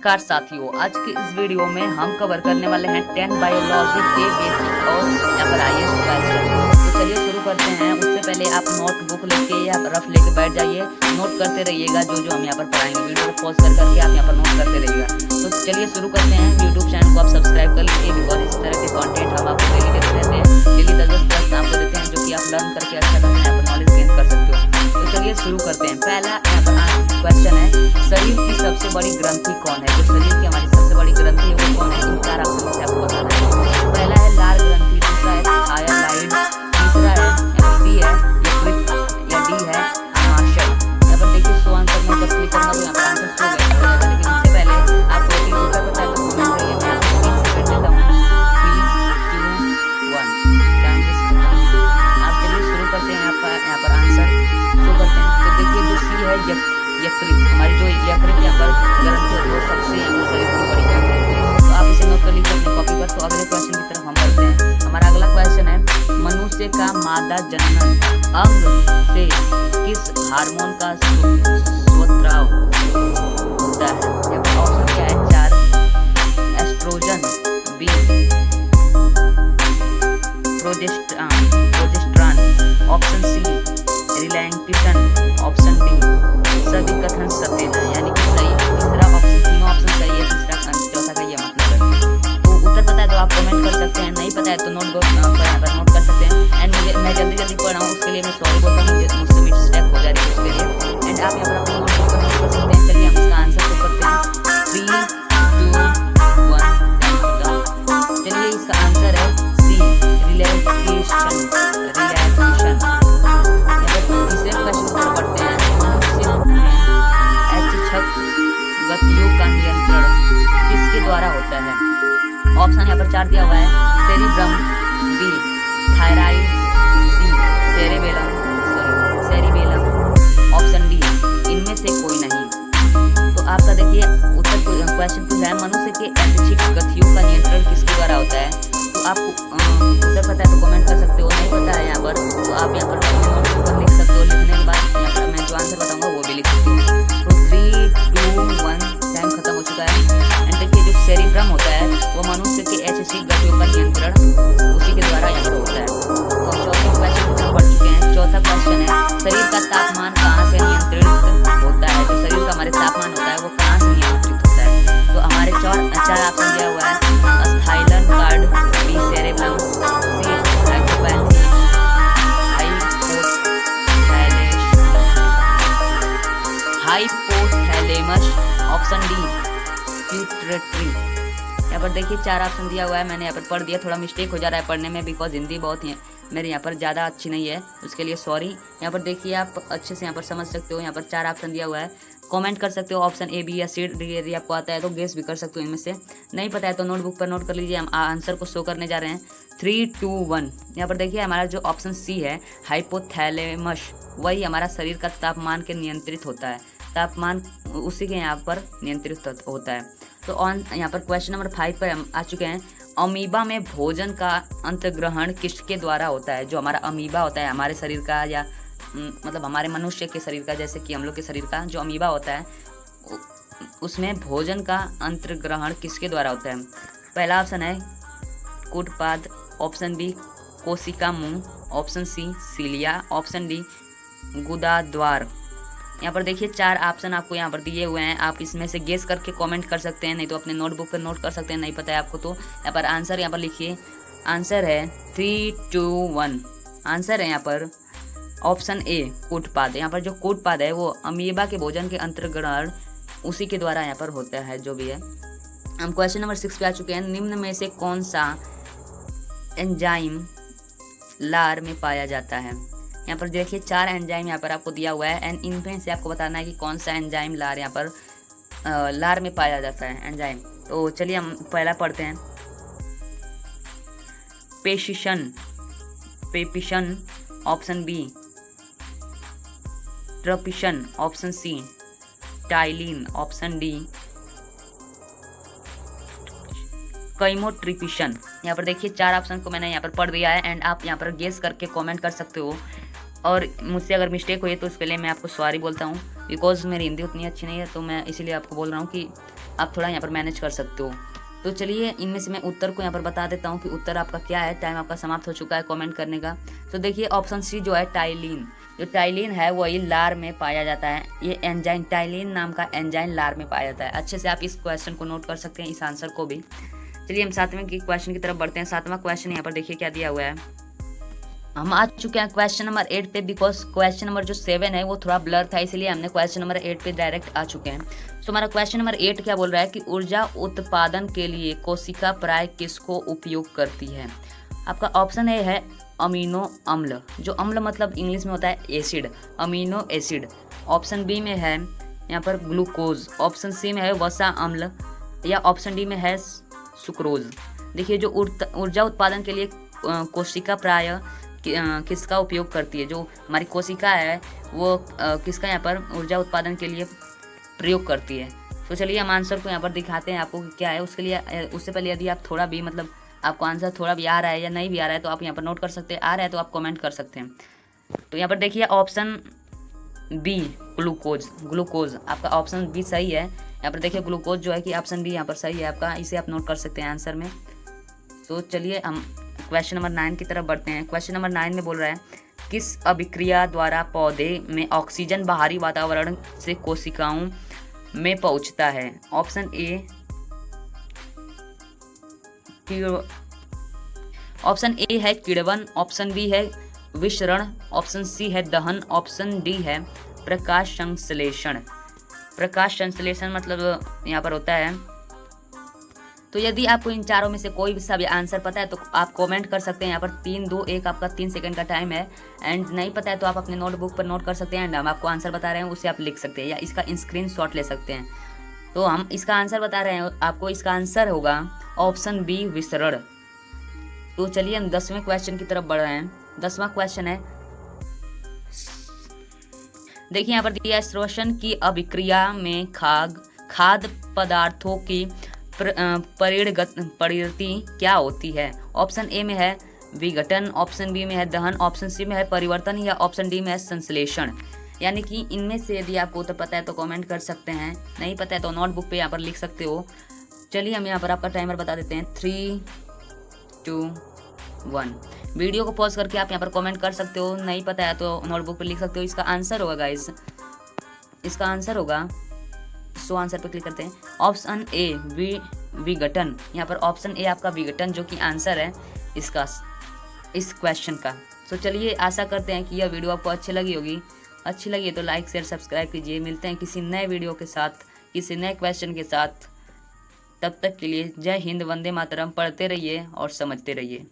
नमस्कार साथियों, आज के इस वीडियो में हम कवर करने वाले हैं 10 बायोलॉजी के बेसिक और यहाँ पर हाईएस्ट क्वेश्चन। तो चलिए शुरू करते हैं। उससे पहले आप नोटबुक लेके या रफ लेके बैठ जाइए, नोट करते रहिएगा जो हम यहाँ पर पढ़ाएंगे। वीडियो को पॉज करके आप यहाँ पर नोट करते रहिएगा। तो चलिए शुरू करते हैं। यूट्यूब चैनल को आप सब्सक्राइब कर लीजिए, बिकॉज इस तरह के कॉन्टेंट हम आपको डेली देते रहते हैं। डेली 10 आपको देते हैं जो कि आप लर्न करके अच्छा खासा यहाँ पर नॉलेज गेन कर सकते हो। तो चलिए शुरू करते हैं। पहला यहाँ पर क्वेश्चन है, शरीर की सबसे बड़ी ग्रंथि कौन है? जो शरीर की हमारी सबसे बड़ी ग्रंथि है वो कौन है? इन चार ऑप्शन से आपको बताना है। पहला है लाल ग्रंथि, दूसरा है थायराइड, तीसरा है सी है यकृत या डी है आमाशय। यहाँ पर देखिए सो आंसर में जब क्लिक करूंगा तो यहाँ पर आंसर सो गया होगा, लेकिन इससे पहले आपको एक उत्तर पता है तो कमेंट करिए। मैं आपको 3 सेकंड देता हूँ। 3, 2, 1 टाइम इज आप चलिए शुरू करते हैं। यहाँ पर आंसर शो करते हैं। तो देखिए जो सी है यकृत, हमारी जो यकृत यहाँ पर ग्रंथि है वो सबसे शरीर की बड़ी ग्रंथि है। तो आप इसे नोट कर लीजिए अपने कॉपी पर। तो अगले क्वेश्चन की तरफ हम बढ़ते हैं। हमारा अगला क्वेश्चन है, मनुष्य का मादा जनन अंग से किस हार्मोन का स्राव होता है? ऑप्शन क्या है? 4 estrogen, B progesterone, option C relaxation, option D सभी कथन सफेद है, यानी कि सही। तीसरा ऑप्शन, तीनों ऑप्शन सही है, तीसरा चौथा का ये मतलब है। तो उत्तर पता है तो आप कमेंट कर सकते हैं, नहीं पता है तो नोट कर सकते हैं। एंड मैं जल्दी पढ़ रहा हूँ, उसके लिए मैं सॉरी बोलता हूँ, मुझसे मिस्टेक हो जा रही है उसके लिए। एंड आप यहाँ पर अपना नोट कर सकते हैं। चलिए हम इसका आंसर को करते हैं। 3, 2, 1 चलिए इसका आंसर है सी रिलैक्सेशन। तीसरे क्वेश्चन पर बढ़ते हैं। गतियों का नियंत्रण किसके द्वारा होता है? ऑप्शन यहाँ पर 4 दिया हुआ है, सेरिब्रम, बी थायराइड, सी सेरिबेलम, ऑप्शन डी इनमें से कोई नहीं। तो आपका देखिए उत्तर क्वेश्चन पूछा है, मनुष्य के ऐच्छिक गतियों का नियंत्रण किसके द्वारा होता है? तो आपको उत्तर पता है तो कमेंट कर सकते हो, नहीं पता है यहाँ पर तो आप यहाँ पर नोटबुक पर लिख सकते हो। लिखने के बाद यहाँ पर मैं जो आंसर बताऊंगा वो भी लिख सकते हो। तो 3, 2, 1 टाइम खत्म हो चुका है। एंड देखिए जो सेरिब्रम होता है वो मनुष्य के ऐच्छिक गतियों का नियंत्रण उसी के द्वारा यहाँ पर होता है। तो हम चौथे क्वेश्चन की तरफ बढ़ चुके हैं। चौथा क्वेश्चन है, शरीर का तापमान कहाँ से नियंत्रित होता है? जो शरीर का हमारे तापमान होता है वो कहाँ से नियंत्रित होता है? तो हमारे 4 ऑप्शन दिया हुआ है, थाइलैंड कार्ड, बी सेरेब्रम, सी हाइपोपैथी, हाइपोथैलेमस, ऑप्शन डी प्यूटरेटरी। यहाँ पर देखिए 4 ऑप्शन दिया हुआ है। मैंने यहाँ पर पढ़ दिया, थोड़ा मिस्टेक हो जा रहा है पढ़ने में, बिकॉज हिंदी बहुत ही मेरे यहाँ पर ज़्यादा अच्छी नहीं है, उसके लिए सॉरी। यहाँ पर देखिए आप अच्छे से यहाँ पर समझ सकते हो। यहाँ पर 4 ऑप्शन दिया हुआ है, कमेंट कर सकते हो ऑप्शन ए, बी या सी, डी। यदि आपको आता है तो गेस भी कर सकते हो इनमें से। नहीं पता है तो नोटबुक पर नोट कर लीजिए। हम आंसर को शो करने जा रहे हैं। 3, 2, 1 यहाँ पर देखिए हमारा जो ऑप्शन सी है हाइपोथैलेमस, वही हमारा शरीर का तापमान के नियंत्रित होता है। तापमान उसी के यहाँ पर नियंत्रित होता है। तो यहाँ पर क्वेश्चन नंबर 5 पर हम आ चुके हैं। अमीबा में भोजन का अंतग्रहण किसके द्वारा होता है? जो हमारा अमीबा होता है हमारे शरीर का, या मतलब हमारे मनुष्य के शरीर का, जैसे कि हम लोग के शरीर का जो अमीबा होता है उसमें भोजन का अंतर्ग्रहण किसके द्वारा होता है? पहला ऑप्शन है कूटपाद, ऑप्शन बी कोशिका मुंह, ऑप्शन सी सीलिया, ऑप्शन डी गुदाद्वार। यहाँ पर देखिए 4 ऑप्शन आपको यहाँ पर दिए हुए हैं। आप इसमें से गेस करके कमेंट कर सकते हैं, नहीं तो अपने नोटबुक पर नोट कर सकते हैं। नहीं पता है आपको तो यहाँ पर आंसर यहाँ पर लिखिए। आंसर है 3, 2, 1 आंसर है यहाँ पर ऑप्शन ए कूटपाद। यहाँ पर जो कूटपाद है वो अमीबा के भोजन के अंतर्ग्रहण उसी के द्वारा यहाँ पर होता है, जो भी है। हम क्वेश्चन नंबर 6 पे आ चुके हैं। निम्न में से कौन सा एंजाइम लार में पाया जाता है? यहाँ पर देखिए 4 एंजाइम यहाँ पर आपको दिया हुआ है, एंड इनमें से आपको बताना है कि कौन सा एंजाइम लार यहाँ पर लार में पाया जाता है एंजाइम। तो चलिए हम पहला पढ़ते हैं। Pepsin, option B trypsin, option C ptyalin, option D chymotrypsin. यहाँ पर देखिए 4 ऑप्शन को मैंने यहाँ पर पढ़ दिया है, एंड आप यहाँ पर गेस करके कमेंट कर सकते हो। और मुझसे अगर मिस्टेक हुई तो उसके लिए मैं आपको सॉरी बोलता हूँ, बिकॉज मेरी हिंदी उतनी अच्छी नहीं है, तो मैं इसीलिए आपको बोल रहा हूँ कि आप थोड़ा यहाँ पर मैनेज कर सकते हो। तो चलिए इनमें से मैं उत्तर को यहाँ पर बता देता हूँ कि उत्तर आपका क्या है। टाइम आपका समाप्त हो चुका है कमेंट करने का। तो देखिए ऑप्शन सी जो है टाइलिन, जो टाइलिन है वही लार में पाया जाता है। ये एंजाइन, टाइलिन नाम का एंजाइन लार में पाया जाता है। अच्छे से आप इस क्वेश्चन को नोट कर सकते हैं, इस आंसर को भी। चलिए हम 7वें की क्वेश्चन की तरफ बढ़ते हैं। 7वां क्वेश्चन यहाँ पर देखिए क्या दिया हुआ है। हम आ चुके हैं क्वेश्चन नंबर 8 पे, बिकॉज क्वेश्चन नंबर जो 7 है वो थोड़ा ब्लर था, इसलिए हमने क्वेश्चन नंबर 8 पे डायरेक्ट आ चुके हैं। तो हमारा क्वेश्चन नंबर 8 क्या बोल रहा है कि ऊर्जा उत्पादन के लिए कोशिका प्राय किसको उपयोग करती है। आपका ऑप्शन ए है अमीनो अम्ल, जो अम्ल मतलब इंग्लिश में होता है acid, amino acid. Option B में है यहाँ पर ग्लूकोज, ऑप्शन सी में है वसा अम्ल, या ऑप्शन डी में है सुक्रोज। देखिए जो ऊर्जा उत्पादन के लिए कोशिका प्राय किसका उपयोग करती है, जो हमारी कोशिका है वो किसका यहाँ पर ऊर्जा उत्पादन के लिए प्रयोग करती है। तो चलिए हम आंसर को यहाँ पर दिखाते हैं आपको कि क्या है। उसके लिए उससे पहले यदि आप थोड़ा भी मतलब आपको आंसर थोड़ा भी आ रहा है या नहीं भी आ रहा है तो आप यहाँ पर नोट कर सकते हैं, आ रहा है तो आप कमेंट कर सकते हैं। तो यहाँ पर देखिए ऑप्शन बी ग्लूकोज, ग्लूकोज आपका ऑप्शन बी सही है। यहाँ पर देखिए ग्लूकोज जो है कि ऑप्शन बी यहाँ पर सही है आपका, इसे आप नोट कर सकते हैं आंसर में। तो चलिए हम क्वेश्चन नंबर 9 की तरफ बढ़ते हैं। क्वेश्चन नंबर 9 में बोल रहा है किस अभिक्रिया द्वारा पौधे में ऑक्सीजन बाहरी वातावरण से कोशिकाओं में पहुंचता है। ऑप्शन ए है किण्वन, ऑप्शन बी है विसरण, ऑप्शन सी है दहन, ऑप्शन डी है प्रकाश संश्लेषण। प्रकाश संश्लेषण मतलब यहाँ पर होता है। तो यदि आपको इन चारों में से कोई भी सा भी आंसर पता है तो आप कमेंट कर सकते हैं। यहाँ पर 3 2 1 आपका 3 सेकंड का टाइम है। एंड नहीं पता है तो आप अपने नोटबुक पर नोट कर सकते हैं एंड हम आपको आंसर बता रहे हैं उसे आप लिख सकते हैं या इसका स्क्रीनशॉट ले सकते हैं। तो हम इसका आंसर बता रहे हैं आपको, इसका आंसर होगा ऑप्शन बी विसरण। तो चलिए हम 10वें क्वेश्चन की तरफ बढ़ रहे हैं। 10वां क्वेश्चन है, देखिए यहाँ पर दिया है श्वसन की अभिक्रिया में खाद्य पदार्थों की परिणति क्या होती है। ऑप्शन ए में है विघटन, ऑप्शन बी में है दहन, ऑप्शन सी में है परिवर्तन, या ऑप्शन डी में है संश्लेषण। यानी कि इनमें से यदि आपको तो पता है तो कमेंट कर सकते हैं, नहीं पता है तो नोटबुक पे यहाँ पर लिख सकते हो। चलिए हम यहाँ पर आपका टाइमर बता देते हैं 3 2 1। वीडियो को पॉज करके आप यहाँ पर कमेंट कर सकते हो, नहीं पता है तो नोटबुक पे लिख सकते हो। इसका आंसर होगा गाइस, इसका आंसर होगा, सो आंसर पे क्लिक करते हैं। ऑप्शन ए विघटन, यहाँ पर ऑप्शन ए आपका विघटन जो कि आंसर है इसका, इस क्वेश्चन का। तो चलिए आशा करते हैं कि यह वीडियो आपको अच्छी लगी होगी। अच्छी लगी तो लाइक शेयर सब्सक्राइब कीजिए। मिलते हैं किसी नए वीडियो के साथ, किसी नए क्वेश्चन के साथ। तब तक के लिए जय हिंद, वंदे मातरम। पढ़ते रहिए और समझते रहिए।